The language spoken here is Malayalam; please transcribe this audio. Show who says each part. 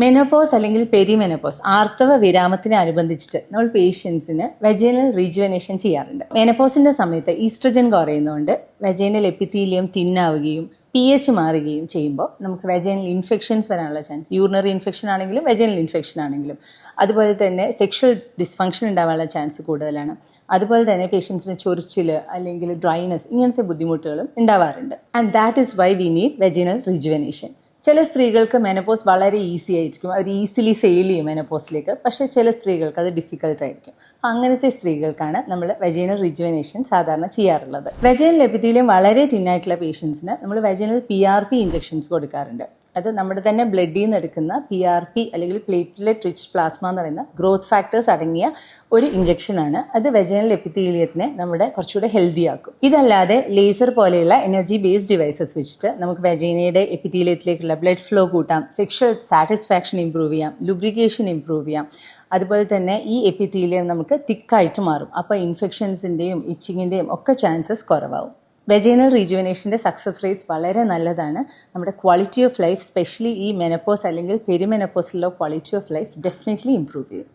Speaker 1: മെനോപോസ് അല്ലെങ്കിൽ പെരിമെനോപോസ് ആർത്തവ വിരാമത്തിനെ അനുബന്ധിച്ചിട്ട് നമ്മൾ പേഷ്യൻസിന് വെജൈനൽ റീജുവനേഷൻ ചെയ്യാറുണ്ട്. മെനോപോസിന്റെ സമയത്ത് ഈസ്ട്രജൻ കുറയുന്നതുകൊണ്ട് വെജൈനൽ എപ്പിത്തീലിയം തിന്നാവുകയും pH മാറുകയും ചെയ്യുമ്പോൾ നമുക്ക് വെജൈനൽ ഇൻഫെക്ഷൻസ് വരാനുള്ള ചാൻസ്, യൂറിനറി ഇൻഫെക്ഷൻ ആണെങ്കിലും വെജൈനൽ ഇൻഫെക്ഷൻ ആണെങ്കിലും, അതുപോലെ തന്നെ സെക്ഷൽ ഡിസ്ഫങ്ഷൻ ഉണ്ടാവാനുള്ള ചാൻസ് കൂടുതലാണ്. അതുപോലെ തന്നെ പേഷ്യൻസിന് ചൊറിച്ചിൽ അല്ലെങ്കിൽ ഡ്രൈനസ് ഇങ്ങനത്തെ ബുദ്ധിമുട്ടുകളും ഉണ്ടാവാറുണ്ട്. And that is why we need vaginal rejuvenation. ചില സ്ത്രീകൾക്ക് മെനോപോസ് വളരെ ഈസി ആയിരിക്കും, അവർ ഈസിലി സെയിൽ ചെയ്യും മെനോപോസിലേക്ക്. പക്ഷേ ചില സ്ത്രീകൾക്ക് അത് ഡിഫിക്കൽട്ട് ആയിരിക്കും. അങ്ങനത്തെ സ്ത്രീകൾക്കാണ് നമ്മൾ വെജൈനൽ റിജുവനേഷൻ സാധാരണ ചെയ്യാറുള്ളത്. വെജൈനൽ എപ്പിത്തീലിയം വളരെ തിന്നായിട്ടുള്ള പേഷ്യൻസിന് നമ്മൾ വെജൈനൽ PRP ഇഞ്ചക്ഷൻസ് കൊടുക്കാറുണ്ട്. അത് നമ്മുടെ തന്നെ ബ്ലഡിൽ നിന്ന് എടുക്കുന്ന PRP അല്ലെങ്കിൽ പ്ലേറ്റ്ലെറ്റ് റിച്ച് പ്ലാസ്മ എന്ന് പറയുന്ന ഗ്രോത്ത് ഫാക്ടേഴ്സ് അടങ്ങിയ ഒരു ഇഞ്ചക്ഷനാണ്. അത് വെജൈനൽ എപ്പിത്തീലിയത്തിനെ നമ്മുടെ കുറച്ചുകൂടെ ഹെൽത്തി ആക്കും. ഇതല്ലാതെ ലേസർ പോലെയുള്ള എനർജി ബേസ്ഡ് ഡിവൈസസ് വെച്ചിട്ട് നമുക്ക് വെജൈനയുടെ എപ്പിത്തീലിയത്തിലേക്കുള്ള ബ്ലഡ് ഫ്ലോ കൂട്ടാം, സെക്ഷൽ സാറ്റിസ്ഫാക്ഷൻ ഇംപ്രൂവ് ചെയ്യാം, ലുബ്രിക്കേഷൻ ഇംപ്രൂവ് ചെയ്യാം. അതുപോലെ തന്നെ ഈ എപ്പിത്തീലിയം നമുക്ക് തിക്കായിട്ട് മാറും. അപ്പോൾ ഇൻഫെക്ഷൻസിൻ്റെയും ഇച്ചിങ്ങിൻ്റെയും ഒക്കെ ചാൻസസ് കുറവാകും. വെജൈനൽ റീജുവനേഷൻ്റെ സക്സസ് റേറ്റ്സ് വളരെ നല്ലതാണ്. നമ്മുടെ ക്വാളിറ്റി ഓഫ് ലൈഫ്, സ്പെഷ്യലി ഈ മെനോപോസ് അല്ലെങ്കിൽ പെരിമെനോപോസിലുള്ള quality of life definitely improve ചെയ്യും.